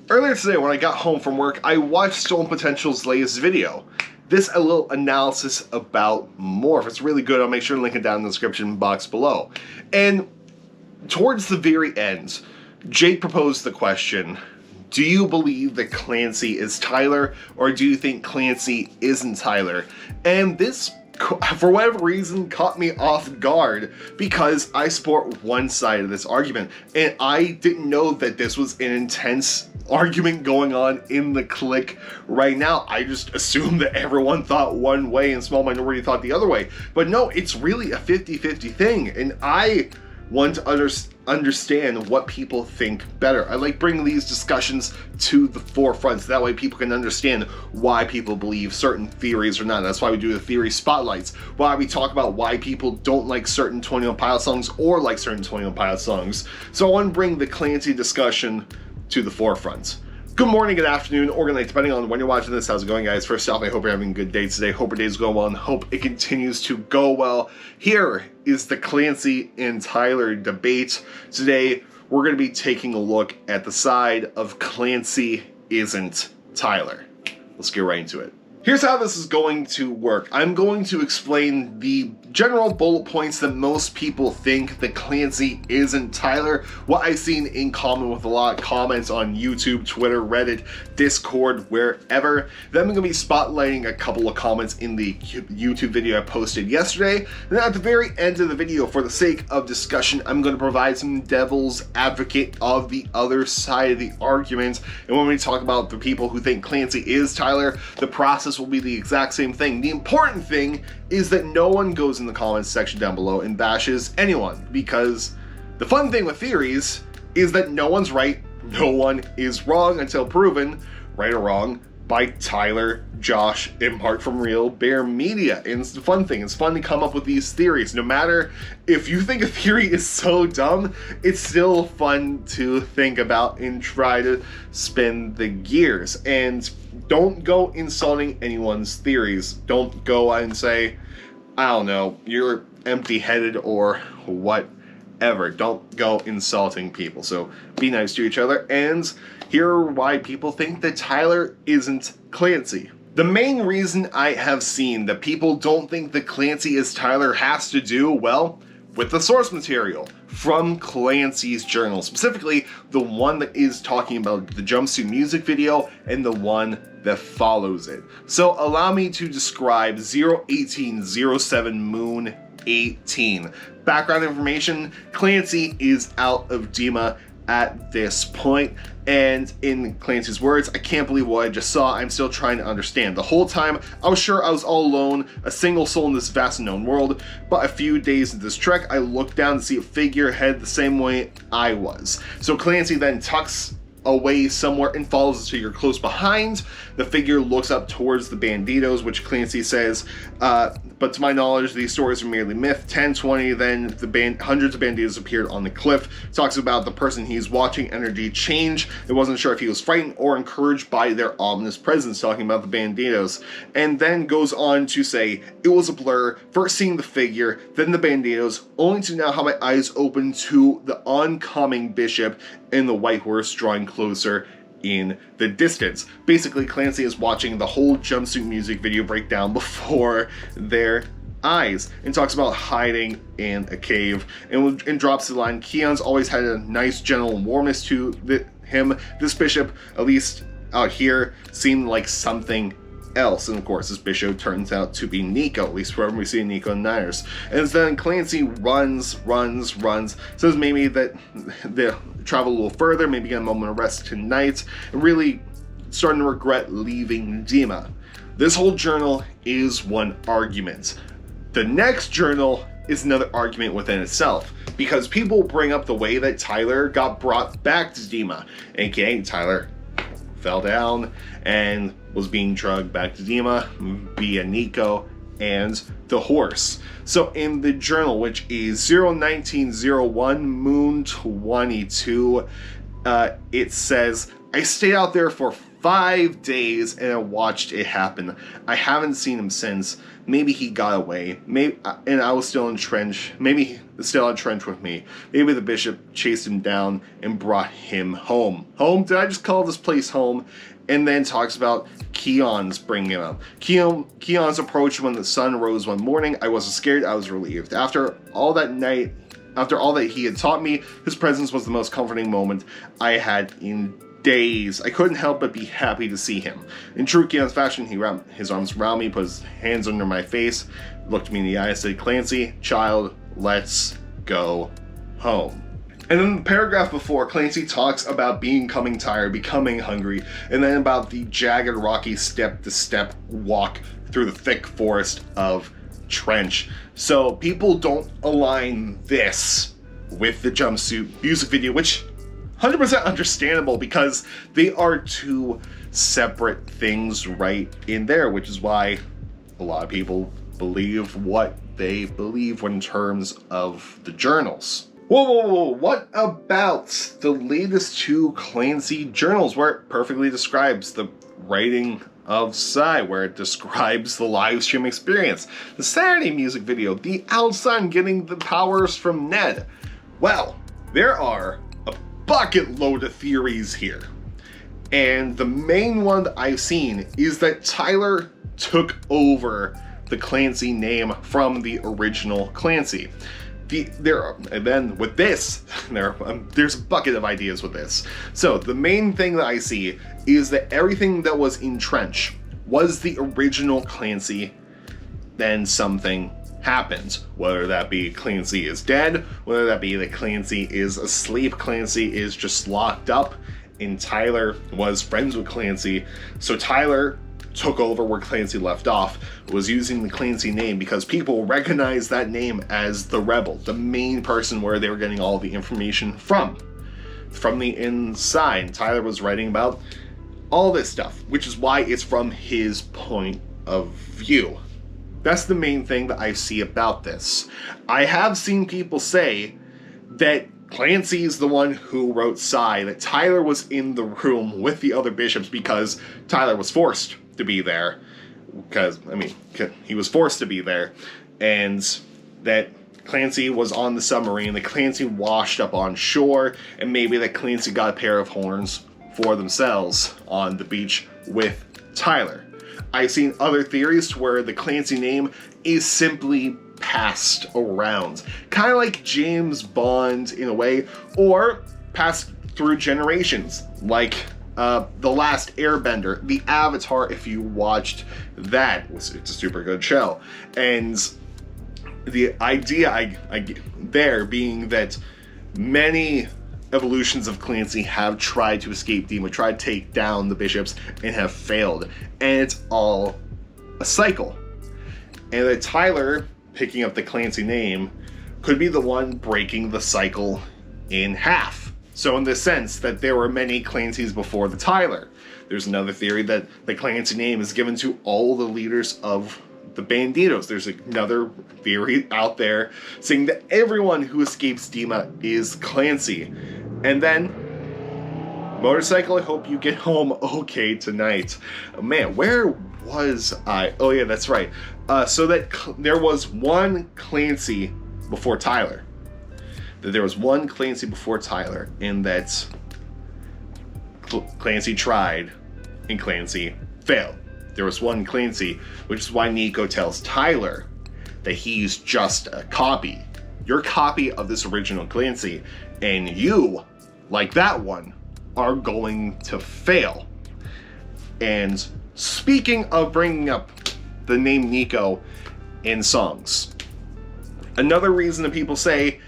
Earlier today when I got home from work, I watched Stolen Potential's latest video. This a little analysis about Morph. It's really good. I'll make sure to link it down in the description box below. And towards the very end, Jake proposed the question, do you believe that Clancy is Tyler, or do you think Clancy isn't Tyler? And this, for whatever reason, caught me off guard because I support one side of this argument, and I didn't know that this was an intense argument going on in the Clique right now. I just assumed that everyone thought one way and small minority thought the other way. But no, it's really a 50-50 thing, and I want to understand what people think better. I like bringing these discussions to the forefront so that way people can understand why people believe certain theories or not. That's why we do the theory spotlights, why we talk about why people don't like certain 21 Pilots songs or like certain 21 Pilots songs. So I want to bring the Clancy discussion to the forefront. Good morning, good afternoon, or good night, depending on when you're watching this. How's it going, guys? First off, I hope you're having a good day today. Hope your day's going well and hope it continues to go well. Here is the Clancy and Tyler debate. Today, we're going to be taking a look at the side of Clancy isn't Tyler. Let's get right into it. Here's how this is going to work. I'm going to explain the general bullet points that most people think that Clancy isn't Tyler, what I've seen in common with a lot of comments on YouTube, Twitter, Reddit, Discord, wherever. Then I'm going to be spotlighting a couple of comments in the YouTube video I posted yesterday. And then at the very end of the video, for the sake of discussion, I'm going to provide some devil's advocate of the other side of the argument. And when we talk about the people who think Clancy is Tyler, the process will be the exact same thing. The important thing is that no one goes in the comments section down below and bashes anyone, because the fun thing with theories is that no one's right, no one is wrong until proven right or wrong by Tyler, Josh, and Mark from Real Bear Media. And it's the fun thing. It's fun to come up with these theories. No matter if you think a theory is so dumb, it's still fun to think about and try to spin the gears. And don't go insulting anyone's theories. Don't go and say, I don't know, you're empty-headed or whatever. Don't go insulting people. So be nice to each other and hear why people think that Tyler isn't Clancy. The main reason I have seen that people don't think that Clancy is Tyler has to do, well, with the source material from Clancy's journal, specifically the one that is talking about the jumpsuit music video and the one that follows it. So allow me to describe 01807 Moon 18. Background information, Clancy is out of DEMA at this point, and in Clancy's words, I can't believe what I just saw. I'm still trying to understand. The whole time, I was sure I was all alone, a single soul in this vast unknown world, but a few days into this trek, I looked down to see a figure head the same way I was. So Clancy then tucks away somewhere and follows us to your close behind. The figure looks up towards the banditos, which Clancy says, but to my knowledge, these stories are merely myth. 10:20, then hundreds of banditos appeared on the cliff. Talks about the person he's watching energy change. It wasn't sure if he was frightened or encouraged by their ominous presence, talking about the banditos. And then goes on to say, it was a blur, first seeing the figure, then the banditos, only to now have my eyes open to the oncoming bishop and the white horse drawing closer in the distance. Basically, Clancy is watching the whole jumpsuit music video breakdown before their eyes and talks about hiding in a cave and drops the line, Keon's always had a nice gentle warmness to him. This bishop, at least out here, seemed like something else. And of course, this bishop turns out to be Nico, at least wherever we see Nico and Niners. And then Clancy runs, says maybe that they'll travel a little further, maybe get a moment of rest tonight, and really starting to regret leaving DEMA. This whole journal is one argument. The next journal is another argument within itself, because people bring up the way that Tyler got brought back to DEMA, aka Tyler fell down and was being drugged back to DEMA via Nico and the horse. So in the journal, which is 01901 Moon 22, it says, I stayed out there for 5 days and I watched it happen. I haven't seen him since. Maybe he got away. Maybe, and I was still entrenched. Maybe he's still entrenched with me. Maybe the bishop chased him down and brought him home. Home? Did I just call this place home? And then talks about Keon's bringing him up. Keon's approach when the sun rose one morning. I wasn't scared. I was relieved. After all that he had taught me, his presence was the most comforting moment I had in days. I couldn't help but be happy to see him. In true Keon's fashion, he wrapped his arms around me, put his hands under my face, looked me in the eye, and said, "Clancy, child, let's go home." And then the paragraph before, Clancy talks about becoming tired, becoming hungry, and then about the jagged, rocky step-to-step walk through the thick forest of Trench. So people don't align this with the jumpsuit music video, which 100% understandable because they are two separate things right in there, which is why a lot of people believe what they believe in terms of the journals. Whoa, what about the latest two Clancy journals where it perfectly describes the writing of Psy, where it describes the live stream experience, the Saturday music video, the outside getting the powers from Ned? Well, there are a bucket load of theories here. And the main one that I've seen is that Tyler took over the Clancy name from the original Clancy. And then with this, there's a bucket of ideas with this. So the main thing that I see is that everything that was in Trench was the original Clancy, then something happens. Whether that be Clancy is dead, whether that be that Clancy is asleep, Clancy is just locked up, and Tyler was friends with Clancy. So Tyler took over where Clancy left off, was using the Clancy name because people recognize that name as the Rebel, the main person where they were getting all the information from the inside. Tyler was writing about all this stuff, which is why it's from his point of view. That's the main thing that I see about this. I have seen people say that Clancy is the one who wrote Psy, that Tyler was in the room with the other bishops because Tyler was forced to be there. Because, he was forced to be there. And that Clancy was on the submarine, that Clancy washed up on shore, and maybe that Clancy got a pair of horns for themselves on the beach with Tyler. I've seen other theories where the Clancy name is simply passed around. Kind of like James Bond in a way, or passed through generations, like The Last Airbender, the Avatar, if you watched that. It's a super good show. And the idea I get there being that many evolutions of Clancy have tried to escape Dima, tried to take down the bishops, and have failed. And it's all a cycle. And that Tyler, picking up the Clancy name, could be the one breaking the cycle in half. So in the sense that there were many Clancys before the Tyler. There's another theory that the Clancy name is given to all the leaders of the Banditos. There's another theory out there saying that everyone who escapes Dima is Clancy. And then, Motorcycle, I hope you get home okay tonight. Man, where was I? Oh yeah, that's right. So that there was one Clancy before Tyler. That there was one Clancy before Tyler, and that Clancy tried, and Clancy failed. There was one Clancy, which is why Nico tells Tyler that he's just a copy. You're a copy of this original Clancy, and you, like that one, are going to fail. And speaking of bringing up the name Nico in songs, another reason that people say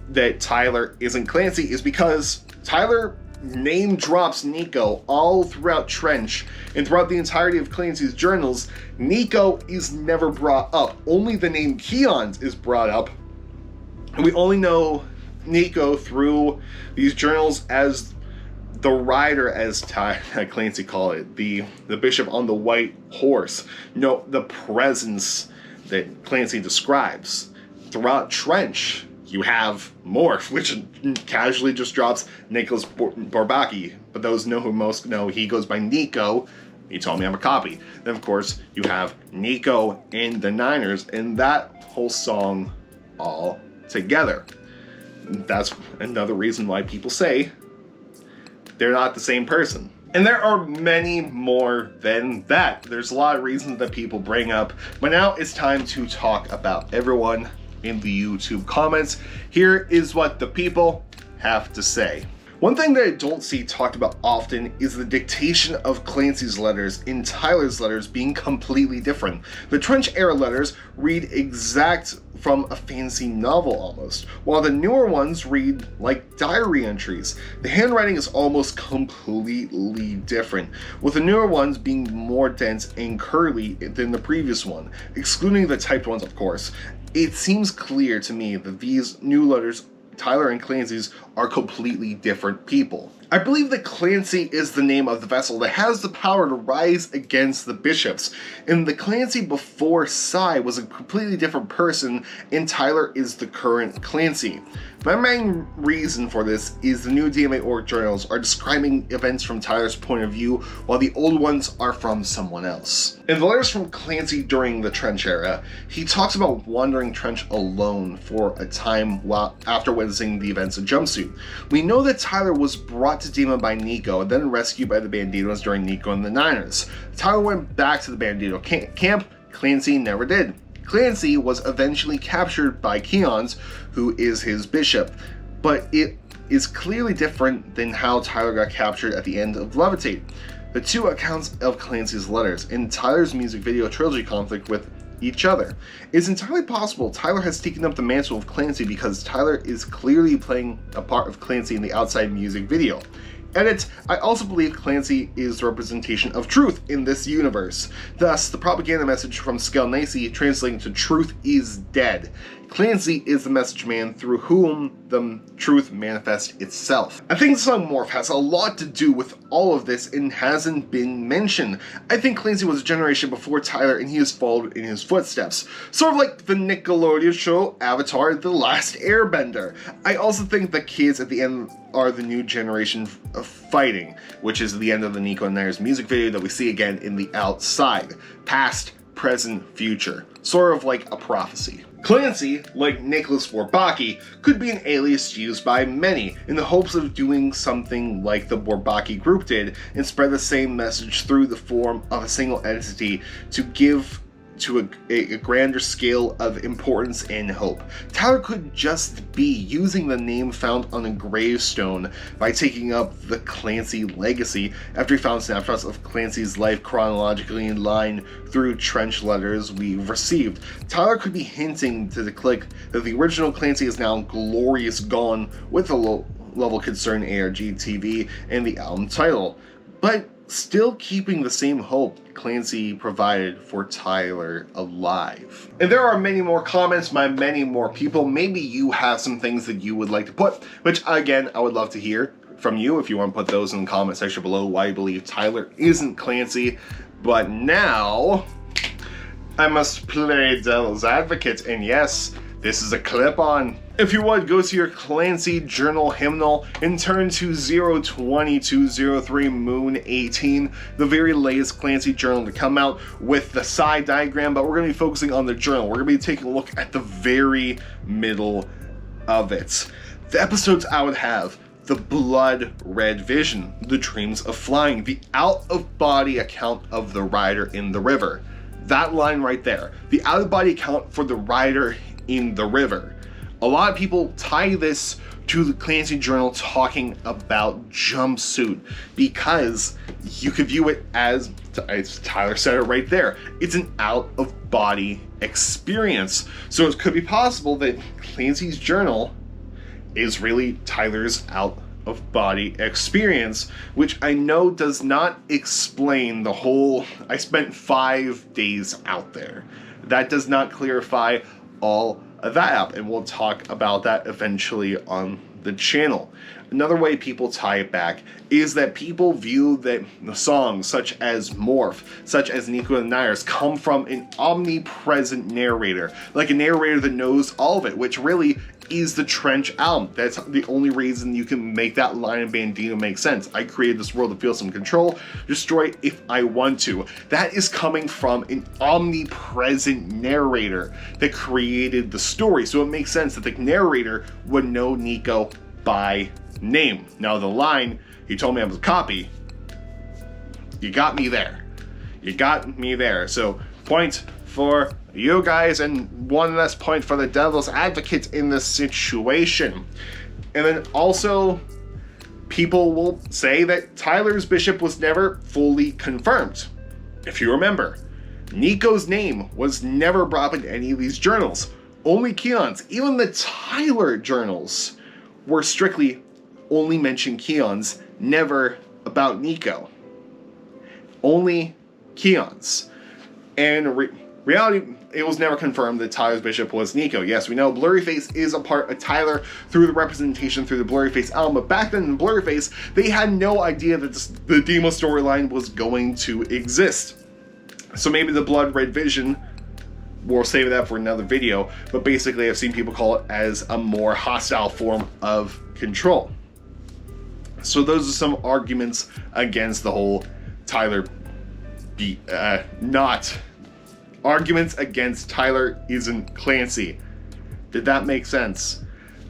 that Tyler isn't Clancy is because Tyler name drops Nico all throughout Trench, and throughout the entirety of Clancy's journals, Nico is never brought up. Only the name Keon is brought up, and we only know Nico through these journals as the rider, as Clancy called it, the bishop on the white horse. No, the presence that Clancy describes throughout Trench. you have Morph, which casually just drops Nicholas Bourbaki. But those know who most know, he goes by Nico. He told me I'm a copy. Then, of course, you have Nico and the Niners, and that whole song all together. That's another reason why people say they're not the same person. And there are many more than that. There's a lot of reasons that people bring up, but now it's time to talk about everyone in the YouTube comments. Here is what the people have to say. One thing that I don't see talked about often is the dictation of Clancy's letters and Tyler's letters being completely different. The Trench era letters read exact from a fantasy novel almost, while the newer ones read like diary entries. The handwriting is almost completely different, with the newer ones being more dense and curly than the previous one, excluding the typed ones of course. It seems clear to me that these new letters, Tyler and Clancy's, are completely different people. I believe that Clancy is the name of the vessel that has the power to rise against the bishops, and the Clancy before Psy was a completely different person, and Tyler is the current Clancy. My main reason for this is the new DMA org journals are describing events from Tyler's point of view, while the old ones are from someone else. In the letters from Clancy during the Trench era, he talks about wandering Trench alone for a time while after witnessing the events of Jumpsuit. We know that Tyler was brought to Demon by Nico and then rescued by the Banditos during Nico and the Niners. Tyler went back to the Bandito camp, Clancy never did. Clancy was eventually captured by Keons, who is his bishop, but it is clearly different than how Tyler got captured at the end of Levitate. The two accounts of Clancy's letters and Tyler's music video trilogy conflict with each other. It's entirely possible Tyler has taken up the mantle of Clancy because Tyler is clearly playing a part of Clancy in the outside music video. Edit, I also believe Clancy is the representation of truth in this universe. Thus, the propaganda message from Skelnacy translating to truth is dead. Clancy is the message man through whom the truth manifests itself. I think the song Morph has a lot to do with all of this and hasn't been mentioned. I think Clancy was a generation before Tyler and he has followed in his footsteps. Sort of like the Nickelodeon show Avatar: The Last Airbender. I also think the kids at the end are the new generation of fighting, which is the end of the Nico and Niners music video that we see again in the outside. Past, present, future. Sort of like a prophecy. Clancy, like Nicholas Bourbaki, could be an alias used by many in the hopes of doing something like the Bourbaki group did and spread the same message through the form of a single entity to give to a grander scale of importance and hope. Tyler could just be using the name found on a gravestone by taking up the Clancy legacy after he found snapshots of Clancy's life chronologically in line through Trench letters we've received. Tyler could be hinting to the Clique that the original Clancy is now glorious gone with the level concern ARG TV and the album title, but still keeping the same hope Clancy provided for Tyler alive. And there are many more comments by many more people. Maybe you have some things that you would like to put, which again, I would love to hear from you if you want to put those in the comment section below, why you believe Tyler isn't Clancy. But now, I must play devil's advocate, and yes, this is a clip-on. If you would, go to your Clancy journal hymnal and turn to 02203 Moon 18, the very latest Clancy journal to come out with the side diagram, but we're going to be focusing on the journal. We're going to be taking a look at the very middle of it. The episodes I would have: the blood red vision, the dreams of flying, the out-of-body account of the rider in the river. That line right there, the out-of-body account for the rider in the river. A lot of people tie this to the Clancy journal talking about Jumpsuit because you could view it as Tyler said it right there. It's an out-of-body experience. So it could be possible that Clancy's journal is really Tyler's out-of-body experience, which I know does not explain the whole I spent 5 days out there. That does not clarify all of that up, and we'll talk about that eventually on the channel. Another way people tie it back is that people view that the songs such as Morph, such as Nico and the Niners, come from an omnipresent narrator, like a narrator that knows all of it, which really is the Trench album. That's the only reason you can make that line in Bandito make sense. I created this world to feel some control, destroy it if I want to. That is coming from an omnipresent narrator that created the story, so it makes sense that the narrator would know Nico by name. Now the line, he told me I was a copy, you got me there. You got me there. So point for you guys, and one less point for the devil's advocate in this situation. And then also, people will say that Tyler's bishop was never fully confirmed. If you remember, Nico's name was never brought up in any of these journals. Only Keon's. Even the Tyler journals were strictly only mention Keon's, never about Nico. Only Keon's. And reality, it was never confirmed that Tyler's bishop was Nico. Yes, we know Blurryface is a part of Tyler through the representation through the Blurryface album, but back then in Blurryface, they had no idea that the Demo storyline was going to exist. So maybe the Blood Red Vision, we'll save that for another video, but basically I've seen people call it as a more hostile form of control. So those are some arguments against the whole Tyler arguments against Tyler isn't Clancy. Did that make sense?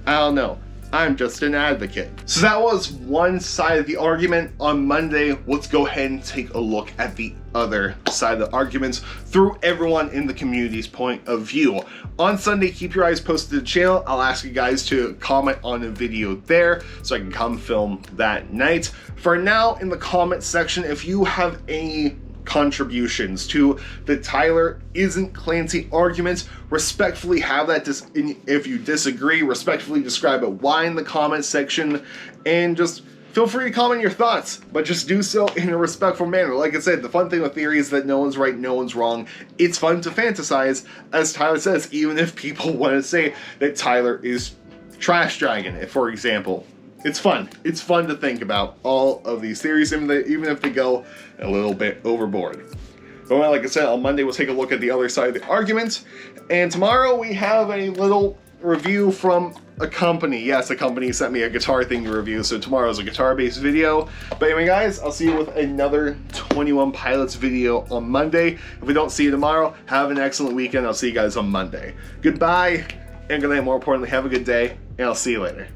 I don't know. I'm just an advocate. So that was one side of the argument. On Monday, let's go ahead and take a look at the other side of the arguments through everyone in the community's point of view. On Sunday, keep your eyes posted to the channel. I'll ask you guys to comment on a video there so I can come film that night. For now, in the comment section, if you have any contributions to the Tyler isn't Clancy arguments, respectfully have that. If you disagree, respectfully describe it why in the comment section, and just feel free to comment your thoughts, but just do so in a respectful manner. Like I said, the fun thing with theory is that no one's right, no one's wrong. It's fun to fantasize, as Tyler says, even if people want to say that Tyler is Trash Dragon, for example. It's fun. It's fun to think about all of these theories, even if they go a little bit overboard. But like I said, on Monday we'll take a look at the other side of the argument, and tomorrow we have a little review from a company. Yes, a company sent me a guitar thing to review, so tomorrow's a guitar-based video. But anyway, guys, I'll see you with another 21 Pilots video on Monday. If we don't see you tomorrow, have an excellent weekend. I'll see you guys on Monday. Goodbye, and good night. More importantly, have a good day, and I'll see you later.